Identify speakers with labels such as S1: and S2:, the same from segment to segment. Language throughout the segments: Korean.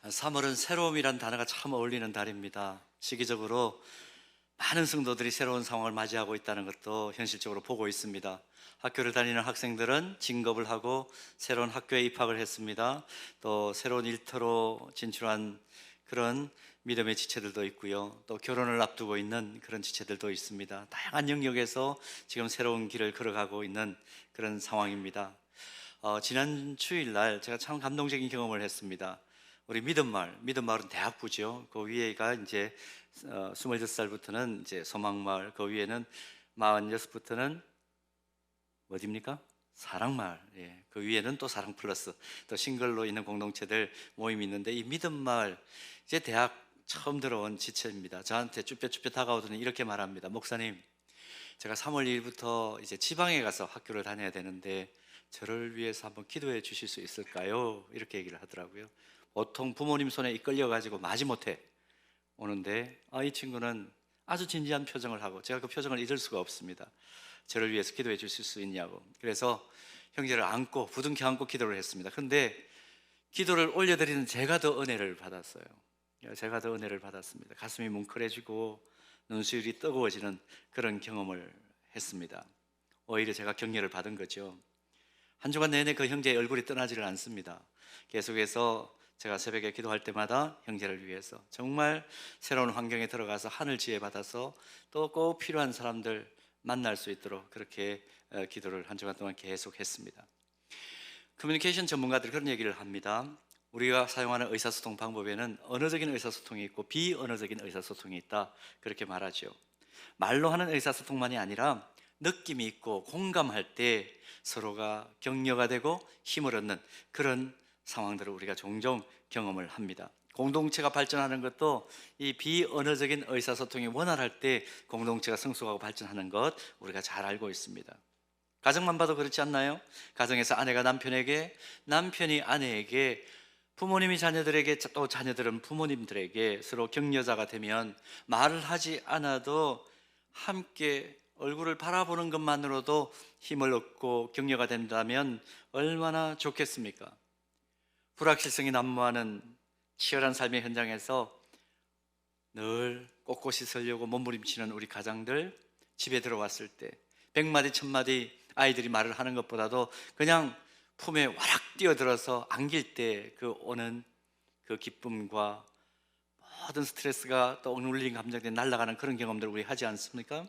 S1: 3월은 새로움이란 단어가 참 어울리는 달입니다. 시기적으로 많은 성도들이 새로운 상황을 맞이하고 있다는 것도 현실적으로 보고 있습니다. 학교를 다니는 학생들은 진급을 하고 새로운 학교에 입학을 했습니다. 또 새로운 일터로 진출한 그런 믿음의 지체들도 있고요. 또 결혼을 앞두고 있는 그런 지체들도 있습니다. 다양한 영역에서 지금 새로운 길을 걸어가고 있는 그런 상황입니다. 지난 주일날 제가 참 감동적인 경험을 했습니다. 우리 믿음마을은 대학부죠. 그 위에가 이제 26살부터는 이제 소망마을, 그 위에는 46부터는 어디입니까? 사랑마을. 예. 그 위에는 또 사랑 플러스 또 싱글로 있는 공동체들 모임이 있는데, 이 믿음마을 이제 대학 처음 들어온 지체입니다. 저한테 쭈뼛쭈뼛 다가오더니 이렇게 말합니다. 목사님, 제가 3월 1일부터 이제 지방에 가서 학교를 다녀야 되는데 저를 위해서 한번 기도해 주실 수 있을까요? 이렇게 얘기를 하더라고요. 보통 부모님 손에 이끌려가지고 마지못해 오는데, 이 친구는 아주 진지한 표정을 하고, 제가 그 표정을 잊을 수가 없습니다. 저를 위해서 기도해 주실 수 있냐고. 그래서 형제를 안고 부둥켜 안고 기도를 했습니다. 그런데 기도를 올려드리는 제가 더 은혜를 받았어요. 제가 더 은혜를 받았습니다. 가슴이 뭉클해지고 눈시울이 뜨거워지는 그런 경험을 했습니다. 오히려 제가 격려를 받은 거죠. 한 주간 내내 그 형제의 얼굴이 떠나지를 않습니다. 계속해서 제가 새벽에 기도할 때마다 형제를 위해서 정말 새로운 환경에 들어가서 하늘 지혜 받아서 또 꼭 필요한 사람들 만날 수 있도록 그렇게 기도를 한 주간 동안 계속 했습니다. 커뮤니케이션 전문가들이 그런 얘기를 합니다. 우리가 사용하는 의사소통 방법에는 언어적인 의사소통이 있고 비언어적인 의사소통이 있다, 그렇게 말하죠. 말로 하는 의사소통만이 아니라 느낌이 있고 공감할 때 서로가 격려가 되고 힘을 얻는 그런 상황들을 우리가 종종 경험을 합니다. 공동체가 발전하는 것도 이 비언어적인 의사소통이 원활할 때 공동체가 성숙하고 발전하는 것 우리가 잘 알고 있습니다. 가정만 봐도 그렇지 않나요? 가정에서 아내가 남편에게, 남편이 아내에게, 부모님이 자녀들에게, 또 자녀들은 부모님들에게 서로 격려자가 되면 말을 하지 않아도 함께 얼굴을 바라보는 것만으로도 힘을 얻고 격려가 된다면 얼마나 좋겠습니까? 불확실성이 난무하는 치열한 삶의 현장에서 늘 꼿꼿이 서려고 몸부림치는 우리 가장들, 집에 들어왔을 때 100마디 1000마디 아이들이 말을 하는 것보다도 그냥 품에 와락 뛰어들어서 안길 때 그 오는 그 기쁨과 모든 스트레스가 또 억눌린 감정들이 날아가는 그런 경험들 우리 하지 않습니까?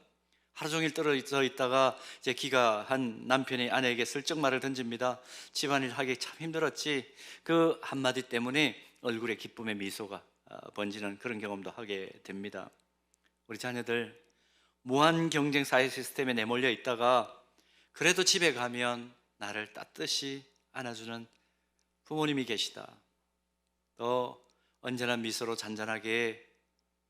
S1: 하루 종일 떨어져 있다가 이제 귀가한 남편이 아내에게 슬쩍 말을 던집니다. 집안일 하기 참 힘들었지. 그 한마디 때문에 얼굴에 기쁨의 미소가 번지는 그런 경험도 하게 됩니다. 우리 자녀들 무한 경쟁 사회 시스템에 내몰려 있다가 그래도 집에 가면 나를 따뜻이 안아주는 부모님이 계시다. 또 언제나 미소로 잔잔하게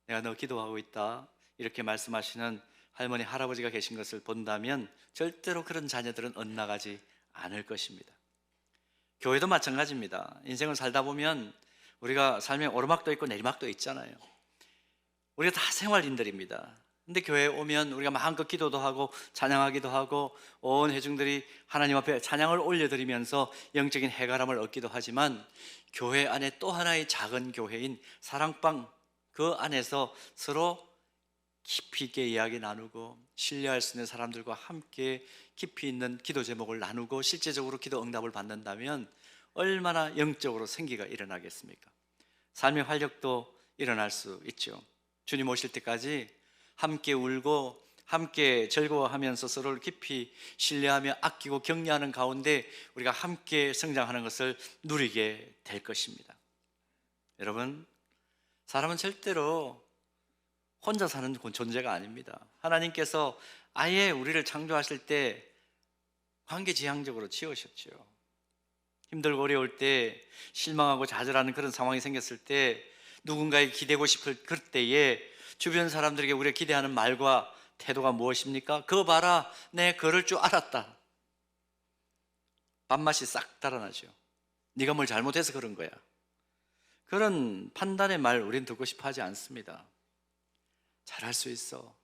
S1: 내가 너 기도하고 있다, 이렇게 말씀하시는 할머니 할아버지가 계신 것을 본다면 절대로 그런 자녀들은 엇나가지 않을 것입니다. 교회도 마찬가지입니다. 인생을 살다 보면 우리가 삶에 오르막도 있고 내리막도 있잖아요. 우리가 다 생활인들입니다. 근데 교회에 오면 우리가 마음껏 기도도 하고 찬양하기도 하고 온 회중들이 하나님 앞에 찬양을 올려드리면서 영적인 해가람을 얻기도 하지만, 교회 안에 또 하나의 작은 교회인 사랑방, 그 안에서 서로 깊이 있게 이야기 나누고 신뢰할 수 있는 사람들과 함께 깊이 있는 기도 제목을 나누고 실제적으로 기도 응답을 받는다면 얼마나 영적으로 생기가 일어나겠습니까? 삶의 활력도 일어날 수 있죠. 주님 오실 때까지 함께 울고 함께 즐거워하면서 서로를 깊이 신뢰하며 아끼고 격려하는 가운데 우리가 함께 성장하는 것을 누리게 될 것입니다. 여러분, 사람은 절대로 혼자 사는 존재가 아닙니다. 하나님께서 아예 우리를 창조하실 때 관계지향적으로 지으셨죠. 힘들고 어려울 때, 실망하고 좌절하는 그런 상황이 생겼을 때, 누군가에게 기대고 싶을 그때에 주변 사람들에게 우리가 기대하는 말과 태도가 무엇입니까? 그거 봐라, 내 그럴 줄 알았다. 밥맛이 싹 달아나죠. 네가 뭘 잘못해서 그런 거야. 그런 판단의 말 우린 듣고 싶어 하지 않습니다. 잘할 수 있어.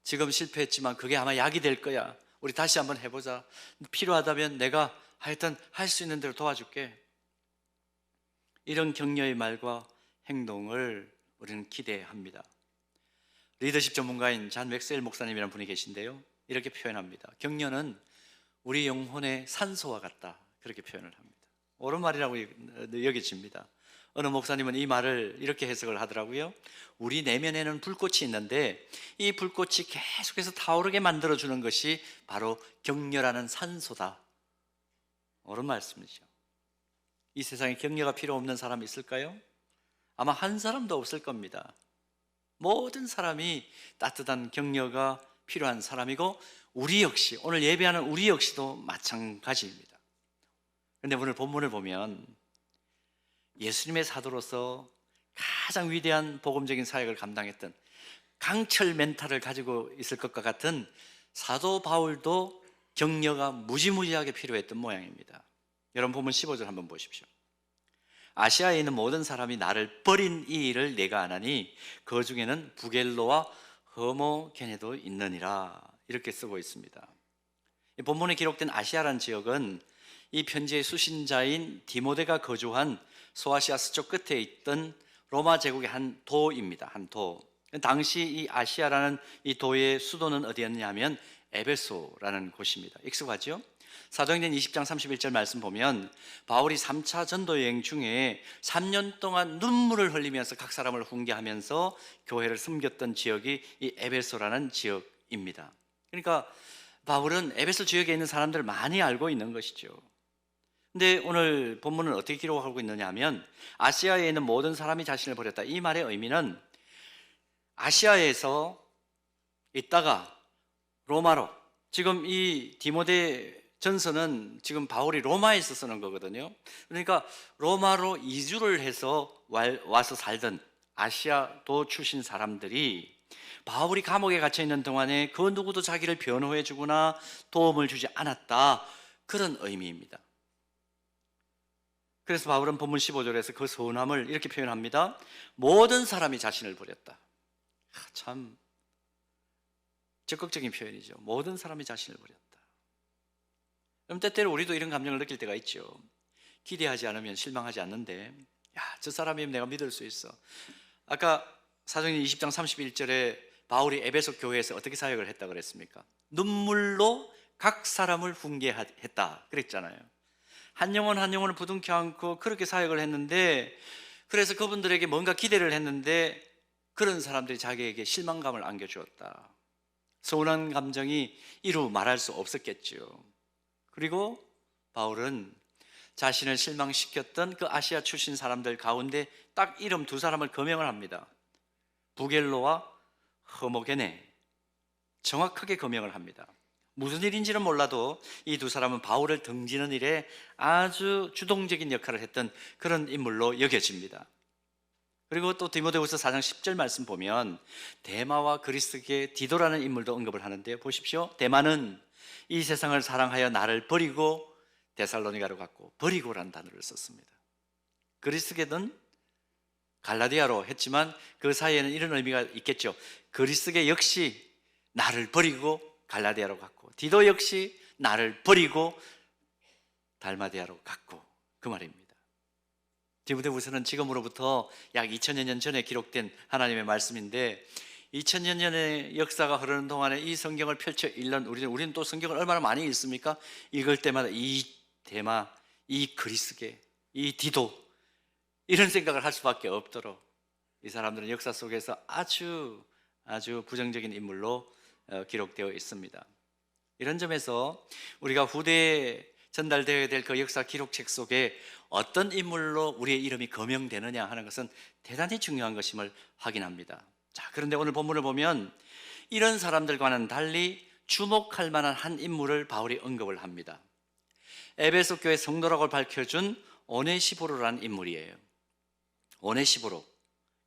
S1: 지금 실패했지만 그게 아마 약이 될 거야. 우리 다시 한번 해보자. 필요하다면 내가 하여튼 할 수 있는 대로 도와줄게. 이런 격려의 말과 행동을 우리는 기대합니다. 리더십 전문가인 잔 맥스웰 목사님이라는 분이 계신데요, 이렇게 표현합니다. 격려는 우리 영혼의 산소와 같다, 그렇게 표현을 합니다. 옳은 말이라고 여겨집니다. 어느 목사님은 이 말을 이렇게 해석을 하더라고요. 우리 내면에는 불꽃이 있는데 이 불꽃이 계속해서 타오르게 만들어주는 것이 바로 격려라는 산소다. 옳은 말씀이죠. 이 세상에 격려가 필요 없는 사람이 있을까요? 아마 한 사람도 없을 겁니다. 모든 사람이 따뜻한 격려가 필요한 사람이고, 우리 역시, 오늘 예배하는 우리 역시도 마찬가지입니다. 그런데 오늘 본문을 보면 예수님의 사도로서 가장 위대한 복음적인 사역을 감당했던 강철 멘탈을 가지고 있을 것과 같은 사도 바울도 격려가 무지무지하게 필요했던 모양입니다. 여러분 본문 15절 한번 보십시오. 아시아에 있는 모든 사람이 나를 버린 이 일을 내가 아나니 그 중에는 부겔로와 허모게네도 있느니라, 이렇게 쓰고 있습니다. 본문에 기록된 아시아라는 지역은 이 편지의 수신자인 디모데가 거주한 소아시아 서쪽 끝에 있던 로마 제국의 한 도입니다. 한 도. 당시 이 아시아라는 이 도의 수도는 어디였냐면 에베소라는 곳입니다. 익숙하죠? 사도행전 20장 31절 말씀 보면 바울이 3차 전도 여행 중에 3년 동안 눈물을 흘리면서 각 사람을 훈계하면서 교회를 섬겼던 지역이 이 에베소라는 지역입니다. 그러니까 바울은 에베소 지역에 있는 사람들을 많이 알고 있는 것이죠. 근데 오늘 본문은 어떻게 기록하고 있느냐 하면 아시아에 있는 모든 사람이 자신을 버렸다. 이 말의 의미는 아시아에서 있다가 로마로, 지금 이 디모데 전서는 지금 바울이 로마에서 쓰는 거거든요. 그러니까 로마로 이주를 해서 와서 살던 아시아도 출신 사람들이 바울이 감옥에 갇혀 있는 동안에 그 누구도 자기를 변호해 주거나 도움을 주지 않았다, 그런 의미입니다. 그래서 바울은 본문 15절에서 그 서운함을 이렇게 표현합니다. 모든 사람이 자신을 버렸다. 참 적극적인 표현이죠. 모든 사람이 자신을 버렸다. 그럼 때때로 우리도 이런 감정을 느낄 때가 있죠. 기대하지 않으면 실망하지 않는데, 저 사람이면 내가 믿을 수 있어. 아까 사도행전 20장 31절에 바울이 에베소 교회에서 어떻게 사역을 했다고 그랬습니까? 눈물로 각 사람을 훈계했다 그랬잖아요. 한 영혼 한 영혼을 부둥켜 안고 그렇게 사역을 했는데, 그래서 그분들에게 뭔가 기대를 했는데 그런 사람들이 자기에게 실망감을 안겨주었다. 서운한 감정이 이루 말할 수 없었겠죠. 그리고 바울은 자신을 실망시켰던 그 아시아 출신 사람들 가운데 딱 이름 두 사람을 거명을 합니다. 부겔로와 허모게네, 정확하게 거명을 합니다. 무슨 일인지는 몰라도 이 두 사람은 바울을 등지는 일에 아주 주동적인 역할을 했던 그런 인물로 여겨집니다. 그리고 또 디모데후서 4장 10절 말씀 보면 데마와 그리스게 디도라는 인물도 언급을 하는데요. 보십시오. 데마는 이 세상을 사랑하여 나를 버리고 데살로니가로 갔고, 버리고라는 단어를 썼습니다. 그리스게는 갈라디아로 했지만 그 사이에는 이런 의미가 있겠죠. 그리스게 역시 나를 버리고 갈라디아로 갔고, 디도 역시 나를 버리고 달마디아로 갔고, 그 말입니다. 디모데후서는 지금으로부터 약 2000여 년 전에 기록된 하나님의 말씀인데, 2000여 년의 역사가 흐르는 동안에 이 성경을 펼쳐 읽는 우리는 또 성경을 얼마나 많이 읽습니까? 읽을 때마다 이 데마, 이 그리스게, 이 디도, 이런 생각을 할 수밖에 없도록 이 사람들은 역사 속에서 아주 부정적인 인물로 기록되어 있습니다. 이런 점에서 우리가 후대에 전달되어야 될 그 역사 기록책 속에 어떤 인물로 우리의 이름이 거명되느냐 하는 것은 대단히 중요한 것임을 확인합니다. 자, 그런데 오늘 본문을 보면 이런 사람들과는 달리 주목할 만한 한 인물을 바울이 언급을 합니다. 에베소 교회 성도라고 밝혀준 오네시보로라는 인물이에요. 오네시보로,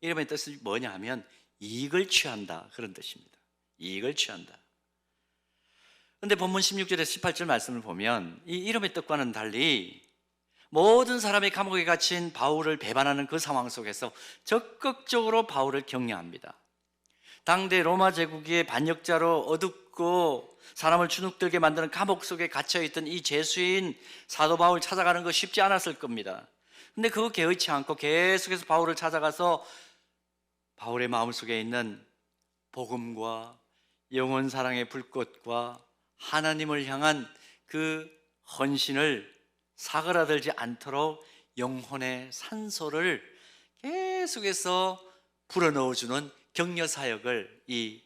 S1: 이름의 뜻이 뭐냐 하면 이익을 취한다, 그런 뜻입니다. 이익을 취한다. 그런데 본문 16절에서 18절 말씀을 보면 이 이름의 뜻과는 달리 모든 사람이 감옥에 갇힌 바울을 배반하는 그 상황 속에서 적극적으로 바울을 격려합니다. 당대 로마 제국의 반역자로 어둡고 사람을 주눅들게 만드는 감옥 속에 갇혀있던 이 죄수인 사도 바울 찾아가는 거 쉽지 않았을 겁니다. 근데 그거 개의치 않고 계속해서 바울을 찾아가서 바울의 마음속에 있는 복음과 영원 사랑의 불꽃과 하나님을 향한 그 헌신을 사그라들지 않도록 영혼의 산소를 계속해서 불어넣어주는 격려 사역을 이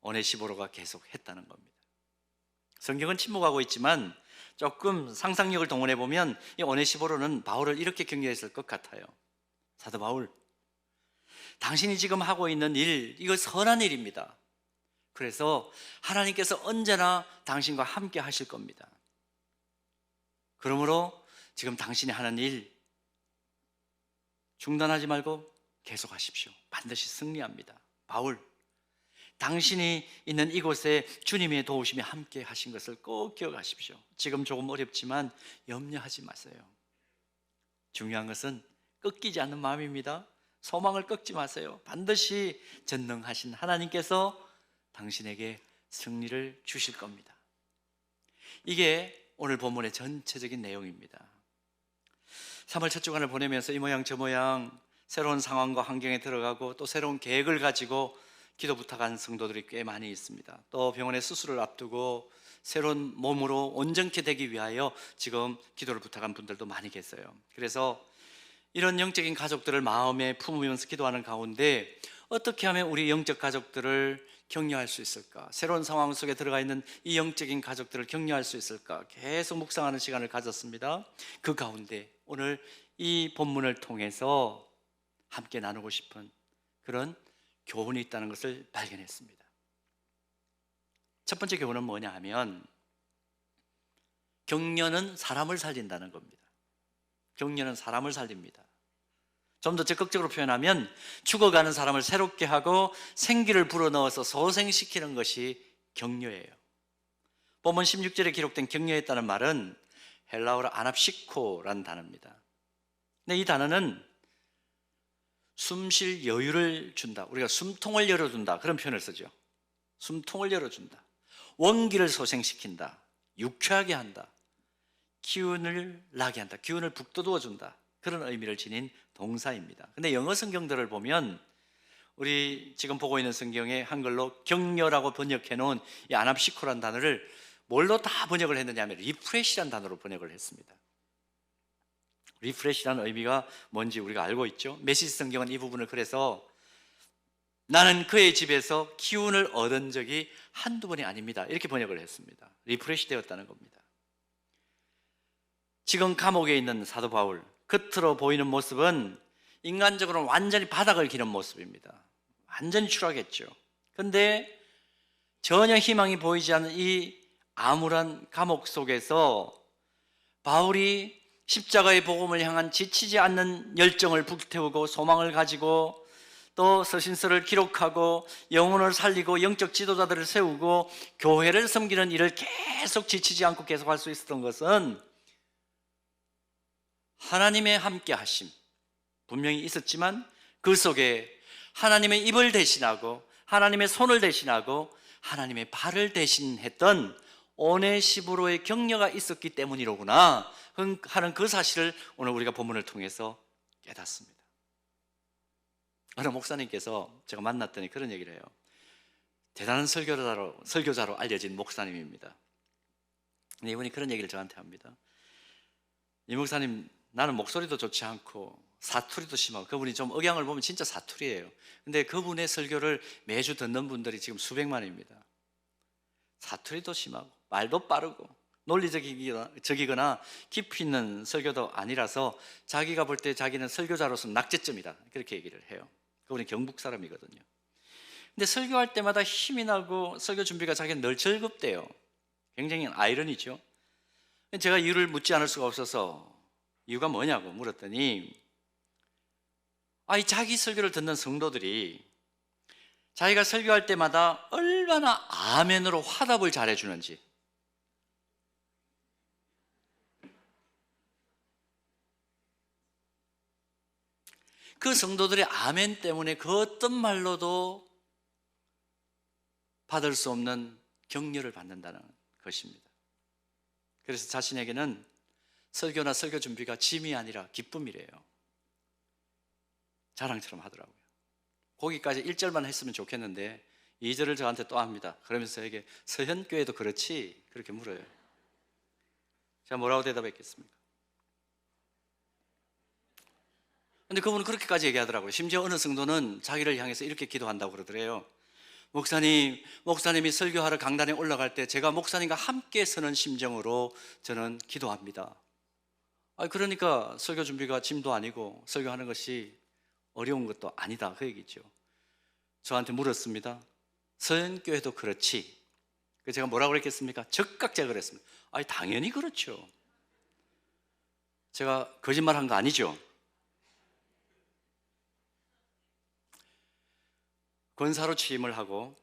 S1: 오네시보로가 계속 했다는 겁니다. 성경은 침묵하고 있지만 조금 상상력을 동원해 보면 이 오네시보로는 바울을 이렇게 격려했을 것 같아요. 사도 바울, 당신이 지금 하고 있는 일, 이거 선한 일입니다. 그래서 하나님께서 언제나 당신과 함께 하실 겁니다. 그러므로 지금 당신이 하는 일 중단하지 말고 계속하십시오. 반드시 승리합니다. 바울, 당신이 있는 이곳에 주님의 도우심이 함께 하신 것을 꼭 기억하십시오. 지금 조금 어렵지만 염려하지 마세요. 중요한 것은 꺾이지 않는 마음입니다. 소망을 꺾지 마세요. 반드시 전능하신 하나님께서 당신에게 승리를 주실 겁니다. 이게 오늘 본문의 전체적인 내용입니다. 3월 첫 주간을 보내면서 이 모양 저 모양 새로운 상황과 환경에 들어가고 또 새로운 계획을 가지고 기도 부탁한 성도들이 꽤 많이 있습니다. 또 병원의 수술을 앞두고 새로운 몸으로 온전케 되기 위하여 지금 기도를 부탁한 분들도 많이 계세요. 그래서 이런 영적인 가족들을 마음에 품으면서 기도하는 가운데 어떻게 하면 우리 영적 가족들을 격려할 수 있을까? 새로운 상황 속에 들어가 있는 이 영적인 가족들을 격려할 수 있을까? 계속 묵상하는 시간을 가졌습니다. 그 가운데 오늘 이 본문을 통해서 함께 나누고 싶은 그런 교훈이 있다는 것을 발견했습니다. 첫 번째 교훈은 뭐냐 하면 격려는 사람을 살린다는 겁니다. 격려는 사람을 살립니다. 좀 더 적극적으로 표현하면 죽어가는 사람을 새롭게 하고 생기를 불어넣어서 소생시키는 것이 격려예요. 본문 16절에 기록된 격려했다는 말은 헬라어로 아납시코라는 단어입니다. 근데 이 단어는 숨 쉴 여유를 준다, 우리가 숨통을 열어준다, 그런 표현을 쓰죠. 숨통을 열어준다, 원기를 소생시킨다, 유쾌하게 한다, 기운을 나게 한다, 기운을 북돋워 준다, 그런 의미를 지닌 동사입니다. 근데 영어 성경들을 보면 우리 지금 보고 있는 성경에 한글로 격려라고 번역해 놓은 이 아납시코라는 단어를 뭘로 다 번역을 했느냐 하면 리프레시라는 단어로 번역을 했습니다. 리프레시라는 의미가 뭔지 우리가 알고 있죠. 메시지 성경은 이 부분을 그래서 나는 그의 집에서 기운을 얻은 적이 한두 번이 아닙니다, 이렇게 번역을 했습니다. 리프레시 되었다는 겁니다. 지금 감옥에 있는 사도 바울, 겉으로 보이는 모습은 인간적으로는 완전히 바닥을 기는 모습입니다. 완전히 추락했죠. 그런데 전혀 희망이 보이지 않는 이 암울한 감옥 속에서 바울이 십자가의 복음을 향한 지치지 않는 열정을 불태우고 소망을 가지고 또 서신서를 기록하고 영혼을 살리고 영적 지도자들을 세우고 교회를 섬기는 일을 계속 지치지 않고 계속할 수 있었던 것은 하나님의 함께 하심 분명히 있었지만 그 속에 하나님의 입을 대신하고 하나님의 손을 대신하고 하나님의 발을 대신했던 오네시보로의 격려가 있었기 때문이로구나 하는 그 사실을 오늘 우리가 본문을 통해서 깨닫습니다. 어느 목사님께서 제가 만났더니 그런 얘기를 해요. 대단한 설교자로 알려진 목사님입니다. 근데 이분이 그런 얘기를 저한테 합니다. 이 목사님, 나는 목소리도 좋지 않고 사투리도 심하고, 그분이 좀 억양을 보면 진짜 사투리예요. 근데 그분의 설교를 매주 듣는 분들이 지금 수백만입니다. 사투리도 심하고 말도 빠르고 논리적이거나 깊이 있는 설교도 아니라서 자기가 볼 때 자기는 설교자로서는 낙제점이다, 그렇게 얘기를 해요. 그분이 경북 사람이거든요. 근데 설교할 때마다 힘이 나고 설교 준비가 자기는 늘 즐겁대요. 굉장히 아이러니죠. 제가 이유를 묻지 않을 수가 없어서 이유가 뭐냐고 물었더니 이 자기 설교를 듣는 성도들이 자기가 설교할 때마다 얼마나 아멘으로 화답을 잘해주는지, 그 성도들의 아멘 때문에 그 어떤 말로도 받을 수 없는 격려를 받는다는 것입니다. 그래서 자신에게는 설교나 설교 준비가 짐이 아니라 기쁨이래요. 자랑처럼 하더라고요. 거기까지 1절만 했으면 좋겠는데 2절을 저한테 또 합니다. 그러면서 저에게 서현교회도 그렇지? 그렇게 물어요. 제가 뭐라고 대답했겠습니까? 근데 그분은 그렇게까지 얘기하더라고요. 심지어 어느 성도는 자기를 향해서 이렇게 기도한다고 그러더래요. 목사님이 설교하러 강단에 올라갈 때 제가 목사님과 함께 서는 심정으로 저는 기도합니다. 그러니까 설교 준비가 짐도 아니고 설교하는 것이 어려운 것도 아니다, 그 얘기죠. 저한테 물었습니다. 서현교회도 그렇지? 제가 뭐라고 그랬겠습니까? 즉각 제가 그랬습니다. 당연히 그렇죠. 제가 거짓말한 거 아니죠? 권사로 취임을 하고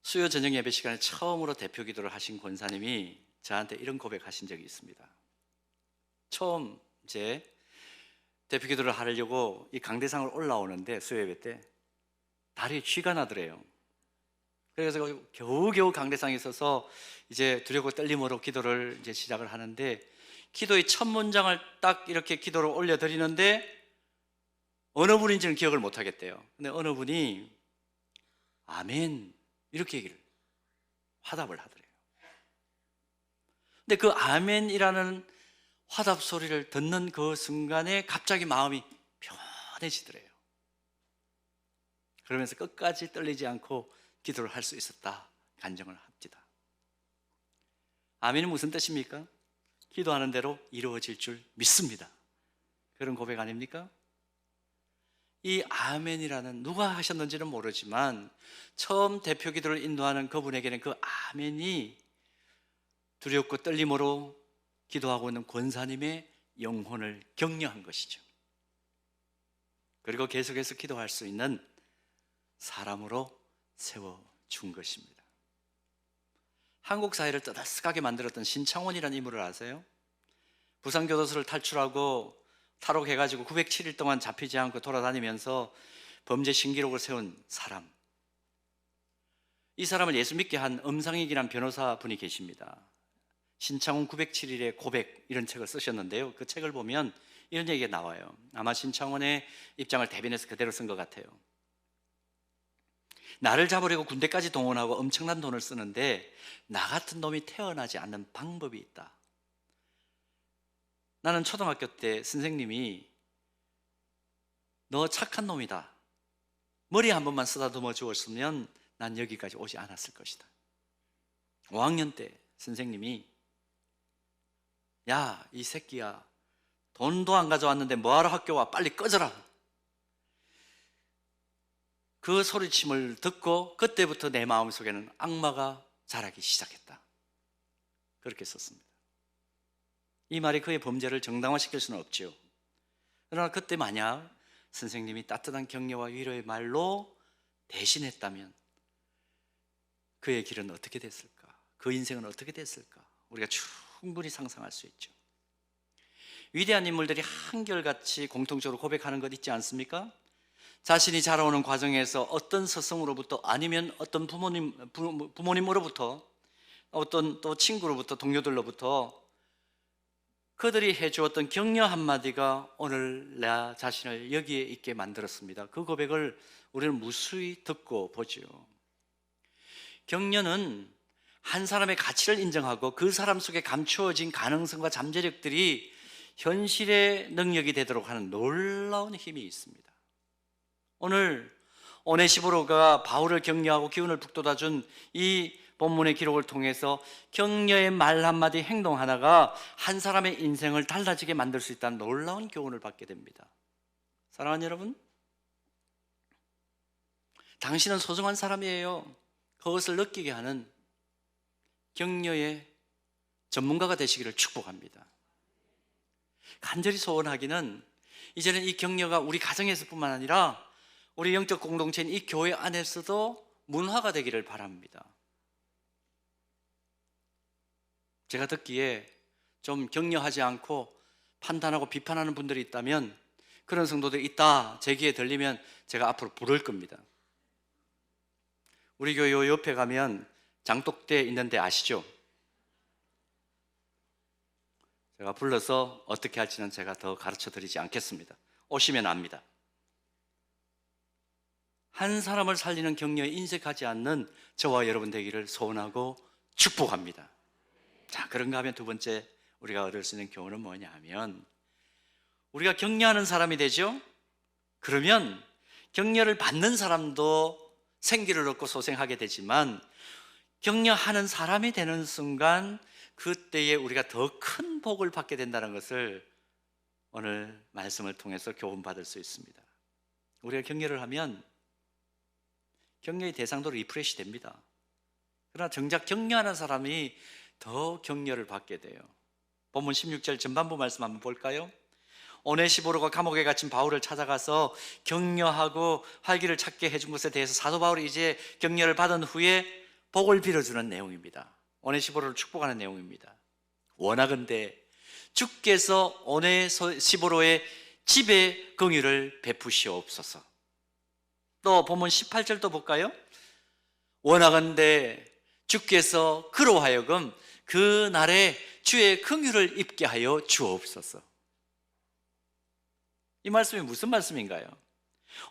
S1: 수요 저녁 예배 시간에 처음으로 대표 기도를 하신 권사님이 저한테 이런 고백하신 적이 있습니다. 처음 이제 대표 기도를 하려고 이 강대상을 올라오는데 수요 예배 때 다리에 쥐가 나더래요. 그래서 겨우겨우 강대상에 서서 이제 두렵고 떨림으로 기도를 이제 시작을 하는데 기도의 첫 문장을 딱 이렇게 기도를 올려드리는데 어느 분인지는 기억을 못 하겠대요. 근데 어느 분이 아멘 이렇게 화답을 하더래요. 근데 그 아멘이라는 화답 소리를 듣는 그 순간에 갑자기 마음이 편해지더래요. 그러면서 끝까지 떨리지 않고 기도를 할 수 있었다 간증을 합니다. 아멘이 무슨 뜻입니까? 기도하는 대로 이루어질 줄 믿습니다. 그런 고백 아닙니까? 이 아멘이라는 누가 하셨는지는 모르지만 처음 대표 기도를 인도하는 그분에게는 그 아멘이 두렵고 떨림으로 기도하고 있는 권사님의 영혼을 격려한 것이죠. 그리고 계속해서 기도할 수 있는 사람으로 세워준 것입니다. 한국 사회를 떠들썩하게 만들었던 신창원이라는 인물을 아세요? 부산교도소를 탈출하고 탈옥해가지고 907일 동안 잡히지 않고 돌아다니면서 범죄 신기록을 세운 사람. 이 사람을 예수 믿게 한 엄상익이라는 변호사분이 계십니다. 신창원 907일의 고백 이런 책을 쓰셨는데요. 그 책을 보면 이런 얘기가 나와요. 아마 신창원의 입장을 대변해서 그대로 쓴 것 같아요. 나를 잡으려고 군대까지 동원하고 엄청난 돈을 쓰는데 나 같은 놈이 태어나지 않는 방법이 있다. 나는 초등학교 때 선생님이 너 착한 놈이다, 머리 한 번만 쓰다듬어 주었으면 난 여기까지 오지 않았을 것이다. 5학년 때 선생님이 야, 이 새끼야, 돈도 안 가져왔는데 뭐하러 학교 와, 빨리 꺼져라. 그 소리침을 듣고 그때부터 내 마음속에는 악마가 자라기 시작했다. 그렇게 썼습니다. 이 말이 그의 범죄를 정당화시킬 수는 없지요. 그러나 그때 만약 선생님이 따뜻한 격려와 위로의 말로 대신했다면 그의 길은 어떻게 됐을까? 그 인생은 어떻게 됐을까? 우리가 충분히 상상할 수 있죠. 위대한 인물들이 한결같이 공통적으로 고백하는 것 있지 않습니까? 자신이 자라오는 과정에서 어떤 스승으로부터 아니면 어떤 부모님으로부터 어떤 또 친구로부터 동료들로부터 그들이 해주었던 격려 한마디가 오늘 나 자신을 여기에 있게 만들었습니다. 그 고백을 우리는 무수히 듣고 보죠. 격려는 한 사람의 가치를 인정하고 그 사람 속에 감추어진 가능성과 잠재력들이 현실의 능력이 되도록 하는 놀라운 힘이 있습니다. 오늘 오네시보로가 바울을 격려하고 기운을 북돋아준 이 본문의 기록을 통해서 격려의 말 한마디, 행동 하나가 한 사람의 인생을 달라지게 만들 수 있다는 놀라운 교훈을 받게 됩니다. 사랑하는 여러분, 당신은 소중한 사람이에요. 그것을 느끼게 하는 격려의 전문가가 되시기를 축복합니다. 간절히 소원하기는 이제는 이 격려가 우리 가정에서뿐만 아니라 우리 영적 공동체인 이 교회 안에서도 문화가 되기를 바랍니다. 제가 듣기에 좀 격려하지 않고 판단하고 비판하는 분들이 있다면, 그런 성도들이 있다 제 귀에 들리면 제가 앞으로 부를 겁니다. 우리 교회 요 옆에 가면 장독대 있는데 아시죠? 제가 불러서 어떻게 할지는 제가 더 가르쳐 드리지 않겠습니다. 오시면 압니다. 한 사람을 살리는 격려에 인색하지 않는 저와 여러분 되기를 소원하고 축복합니다. 자, 그런가 하면 두 번째 우리가 얻을 수 있는 교훈은 뭐냐 하면, 우리가 격려하는 사람이 되죠. 그러면 격려를 받는 사람도 생기를 얻고 소생하게 되지만, 격려하는 사람이 되는 순간 그때에 우리가 더 큰 복을 받게 된다는 것을 오늘 말씀을 통해서 교훈받을 수 있습니다. 우리가 격려를 하면 격려의 대상도 리프레시 됩니다. 그러나 정작 격려하는 사람이 더 격려를 받게 돼요. 본문 16절 전반부 말씀 한번 볼까요? 오네시보로가 감옥에 갇힌 바울을 찾아가서 격려하고 활기를 찾게 해준 것에 대해서 사도 바울이 이제 격려를 받은 후에 복을 빌어주는 내용입니다. 오네시보로를 축복하는 내용입니다. 원하건대 주께서 오네시보로의 집에 긍휼을 베푸시옵소서. 또 본문 18절도 볼까요? 원하건대 주께서 그로 하여금 그 날에 주의 긍휼을 입게 하여 주옵소서. 이 말씀이 무슨 말씀인가요?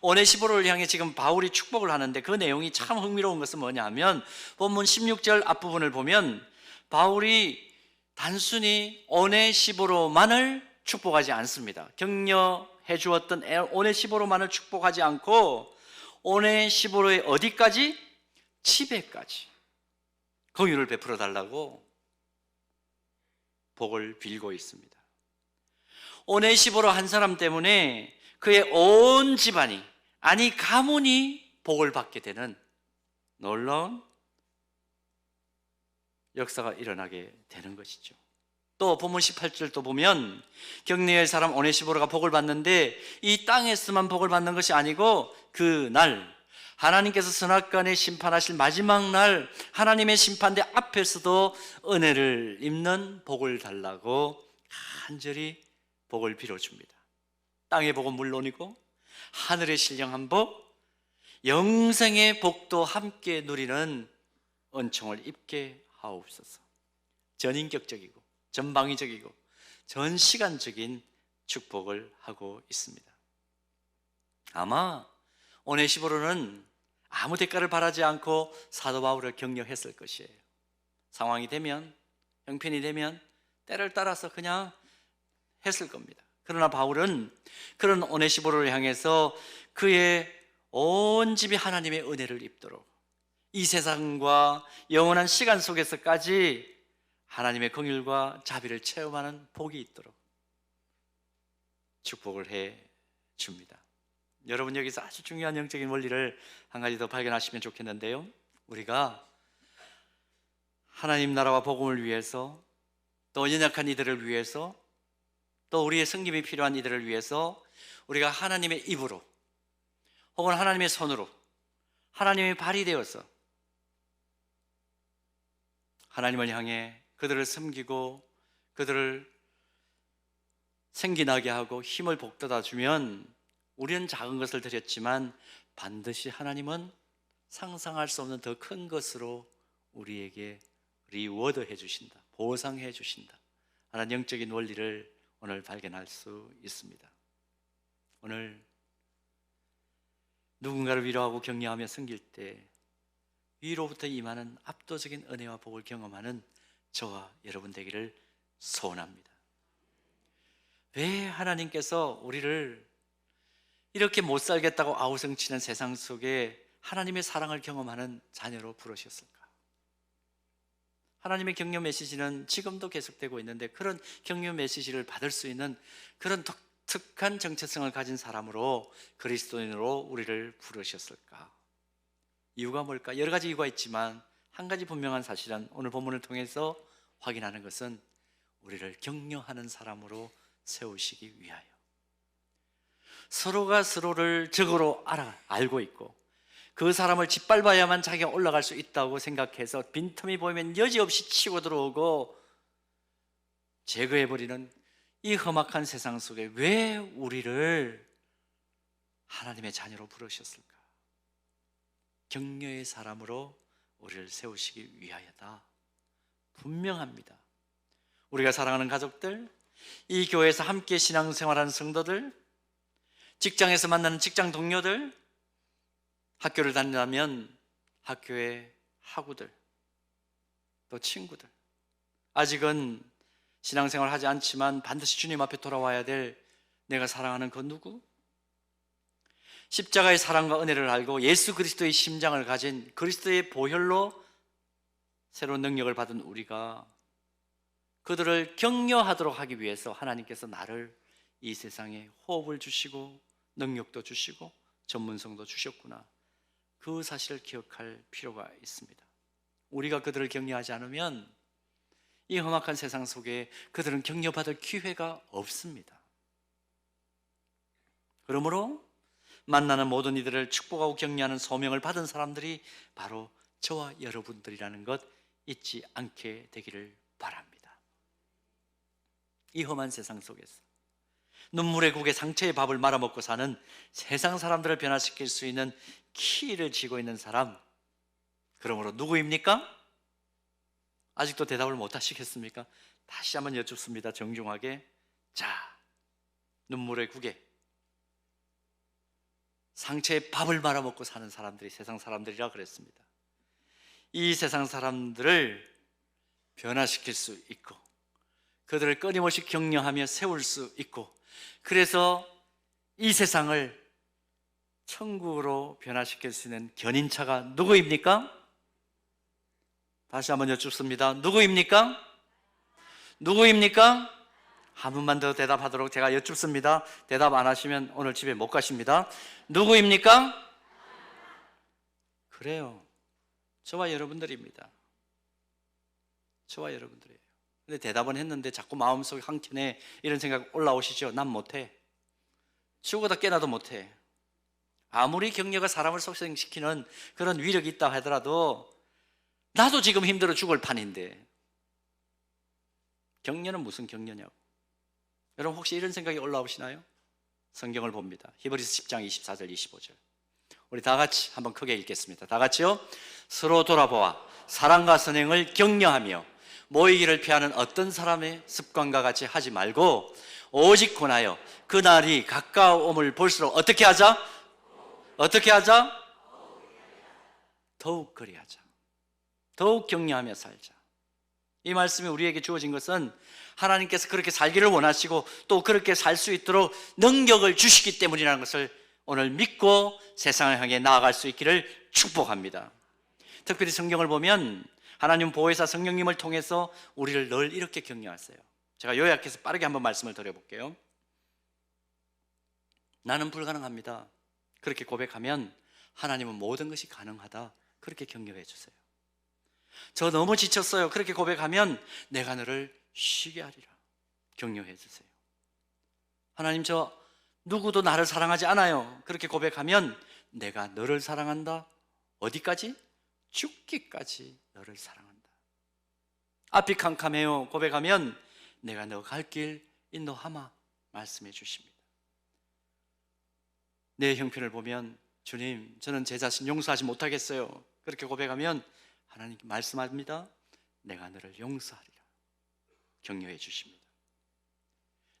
S1: 오네시보로를 향해 지금 바울이 축복을 하는데 그 내용이 참 흥미로운 것은 뭐냐 하면, 본문 16절 앞부분을 보면 바울이 단순히 오네시보로만을 축복하지 않습니다. 격려해 주었던 오네시보로만을 축복하지 않고 오네시보로의 어디까지? 집에까지 긍휼을 베풀어 달라고 복을 빌고 있습니다. 오네시보로 한 사람 때문에 그의 온 집안이, 아니 가문이 복을 받게 되는 놀라운 역사가 일어나게 되는 것이죠. 또 본문 18절도 보면 격려할 사람 오네시보로가 복을 받는데 이 땅에서만 복을 받는 것이 아니고 그 날 하나님께서 선악간에 심판하실 마지막 날 하나님의 심판대 앞에서도 은혜를 입는 복을 달라고 간절히 복을 빌어줍니다. 땅의 복은 물론이고 하늘의 신령한 복, 영생의 복도 함께 누리는 은총을 입게 하옵소서. 전인격적이고 전방위적이고 전시간적인 축복을 하고 있습니다. 아마 오네시보로는 아무 대가를 바라지 않고 사도 바울을 격려했을 것이에요. 상황이 되면, 형편이 되면 때를 따라서 그냥 했을 겁니다. 그러나 바울은 그런 오네시보로를 향해서 그의 온 집이 하나님의 은혜를 입도록, 이 세상과 영원한 시간 속에서까지 하나님의 긍휼과 자비를 체험하는 복이 있도록 축복을 해 줍니다. 여러분, 여기서 아주 중요한 영적인 원리를 한 가지 더 발견하시면 좋겠는데요, 우리가 하나님 나라와 복음을 위해서, 또 연약한 이들을 위해서, 또 우리의 섬김이 필요한 이들을 위해서 우리가 하나님의 입으로 혹은 하나님의 손으로, 하나님의 발이 되어서 하나님을 향해 그들을 섬기고 그들을 생기나게 하고 힘을 북돋아 주면 우리는 작은 것을 드렸지만 반드시 하나님은 상상할 수 없는 더 큰 것으로 우리에게 리워드 해주신다, 보상해 주신다 하는 영적인 원리를 오늘 발견할 수 있습니다. 오늘 누군가를 위로하고 격려하며 섬길 때 위로부터 임하는 압도적인 은혜와 복을 경험하는 저와 여러분 되기를 소원합니다. 왜 하나님께서 우리를 이렇게 못 살겠다고 아우성치는 세상 속에 하나님의 사랑을 경험하는 자녀로 부르셨을까? 하나님의 격려 메시지는 지금도 계속되고 있는데 그런 격려 메시지를 받을 수 있는 그런 독특한 정체성을 가진 사람으로, 그리스도인으로 우리를 부르셨을까? 이유가 뭘까? 여러 가지 이유가 있지만 한 가지 분명한 사실은 오늘 본문을 통해서 확인하는 것은 우리를 격려하는 사람으로 세우시기 위하여, 서로가 서로를 적으로 알고 있고 그 사람을 짓밟아야만 자기가 올라갈 수 있다고 생각해서 빈틈이 보이면 여지없이 치고 들어오고 제거해버리는 이 험악한 세상 속에 왜 우리를 하나님의 자녀로 부르셨을까? 격려의 사람으로 우리를 세우시기 위하여다. 분명합니다. 우리가 사랑하는 가족들, 이 교회에서 함께 신앙생활하는 성도들, 직장에서 만나는 직장 동료들, 학교를 다닌다면 학교의 학우들, 또 친구들, 아직은 신앙생활 하지 않지만 반드시 주님 앞에 돌아와야 될 내가 사랑하는 그 누구? 십자가의 사랑과 은혜를 알고 예수 그리스도의 심장을 가진 그리스도의 보혈로 새로운 능력을 받은 우리가 그들을 격려하도록 하기 위해서 하나님께서 나를 이 세상에 호흡을 주시고 능력도 주시고 전문성도 주셨구나, 그 사실을 기억할 필요가 있습니다. 우리가 그들을 격려하지 않으면 이 험악한 세상 속에 그들은 격려받을 기회가 없습니다. 그러므로 만나는 모든 이들을 축복하고 격려하는 소명을 받은 사람들이 바로 저와 여러분들이라는 것 잊지 않게 되기를 바랍니다. 이 험한 세상 속에서 눈물의 국에 상처의 밥을 말아먹고 사는 세상 사람들을 변화시킬 수 있는 키를 쥐고 있는 사람, 그러므로 누구입니까? 아직도 대답을 못 하시겠습니까? 다시 한번 여쭙습니다. 정중하게. 자, 눈물의 국에 상처의 밥을 말아먹고 사는 사람들이 세상 사람들이라 그랬습니다. 이 세상 사람들을 변화시킬 수 있고 그들을 끊임없이 격려하며 세울 수 있고, 그래서 이 세상을 천국으로 변화시킬 수 있는 견인차가 누구입니까? 다시 한번 여쭙습니다. 누구입니까? 누구입니까? 한 분만 더 대답하도록 제가 여쭙습니다. 대답 안 하시면 오늘 집에 못 가십니다. 누구입니까? 그래요, 저와 여러분들입니다. 저와 여러분들이에요. 근데 대답은 했는데 자꾸 마음속에 한켠에 이런 생각 올라오시죠? 난 못해. 죽어다 깨나도 못해. 아무리 격려가 사람을 속생시키는 그런 위력이 있다 하더라도 나도 지금 힘들어 죽을 판인데 격려는 무슨 격려냐고. 여러분 혹시 이런 생각이 올라오시나요? 성경을 봅니다. 히브리서 10장 24절 25절 우리 다 같이 한번 크게 읽겠습니다. 다 같이요. 서로 돌아보아 사랑과 선행을 격려하며 모이기를 피하는 어떤 사람의 습관과 같이 하지 말고 오직 권하여 그날이 가까움을 볼수록 어떻게 하자? 어떻게 하자? 더욱 그리하자. 더욱 격려하며 살자. 이 말씀이 우리에게 주어진 것은 하나님께서 그렇게 살기를 원하시고 또 그렇게 살 수 있도록 능력을 주시기 때문이라는 것을 오늘 믿고 세상을 향해 나아갈 수 있기를 축복합니다. 특별히 성경을 보면 하나님 보혜사 성령님을 통해서 우리를 늘 이렇게 격려하세요. 제가 요약해서 빠르게 한번 말씀을 드려볼게요. 나는 불가능합니다. 그렇게 고백하면 하나님은 모든 것이 가능하다. 그렇게 격려해 주세요. 저 너무 지쳤어요. 그렇게 고백하면 내가 너를 쉬게 하리라. 격려해 주세요. 하나님, 저 누구도 나를 사랑하지 않아요. 그렇게 고백하면 내가 너를 사랑한다. 어디까지? 죽기까지 너를 사랑한다. 앞이 캄캄해요. 고백하면 내가 너 갈 길 인도하마. 말씀해 주십니다. 내 형편을 보면 주님, 저는 제 자신 용서하지 못하겠어요. 그렇게 고백하면 하나님께 말씀합니다. 내가 너를 용서하리라. 격려해 주십니다.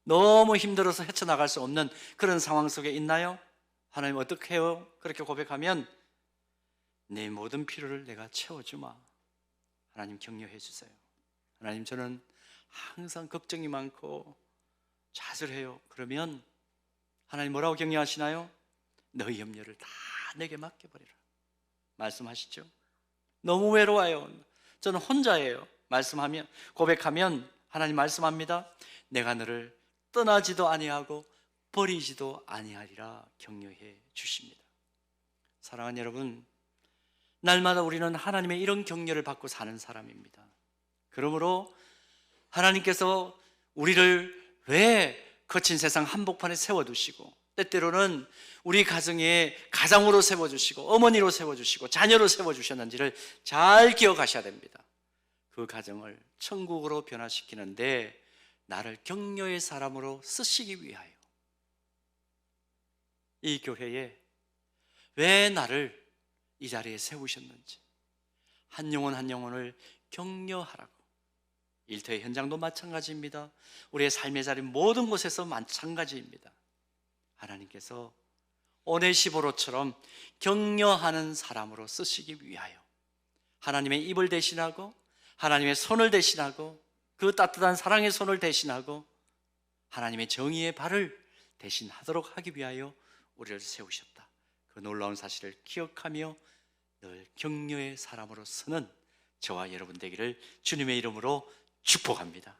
S1: 너무 힘들어서 헤쳐나갈 수 없는 그런 상황 속에 있나요? 하나님 어떻게 해요? 그렇게 고백하면 내 모든 필요를 내가 채워주마. 하나님 격려해 주세요. 하나님, 저는 항상 걱정이 많고 좌절해요. 그러면 하나님 뭐라고 격려하시나요? 너희 염려를 다 내게 맡겨버리라. 말씀하시죠. 너무 외로워요. 저는 혼자예요. 말씀하면, 고백하면 하나님 말씀합니다. 내가 너를 떠나지도 아니하고 버리지도 아니하리라. 격려해 주십니다. 사랑하는 여러분, 날마다 우리는 하나님의 이런 격려를 받고 사는 사람입니다. 그러므로 하나님께서 우리를 왜 거친 세상 한복판에 세워두시고 때때로는 우리 가정에 가장으로 세워주시고 어머니로 세워주시고 자녀로 세워주셨는지를 잘 기억하셔야 됩니다. 그 가정을 천국으로 변화시키는데 나를 격려의 사람으로 쓰시기 위하여 이 교회에 왜 나를 이 자리에 세우셨는지, 한 영혼 한 영혼을 격려하라고. 일터의 현장도 마찬가지입니다. 우리의 삶의 자리 모든 곳에서 마찬가지입니다. 하나님께서 오네시보로처럼 격려하는 사람으로 쓰시기 위하여 하나님의 입을 대신하고 하나님의 손을 대신하고 그 따뜻한 사랑의 손을 대신하고 하나님의 정의의 발을 대신하도록 하기 위하여 우리를 세우셨다. 그 놀라운 사실을 기억하며 늘 격려의 사람으로 서는 저와 여러분 되기를 주님의 이름으로 축복합니다.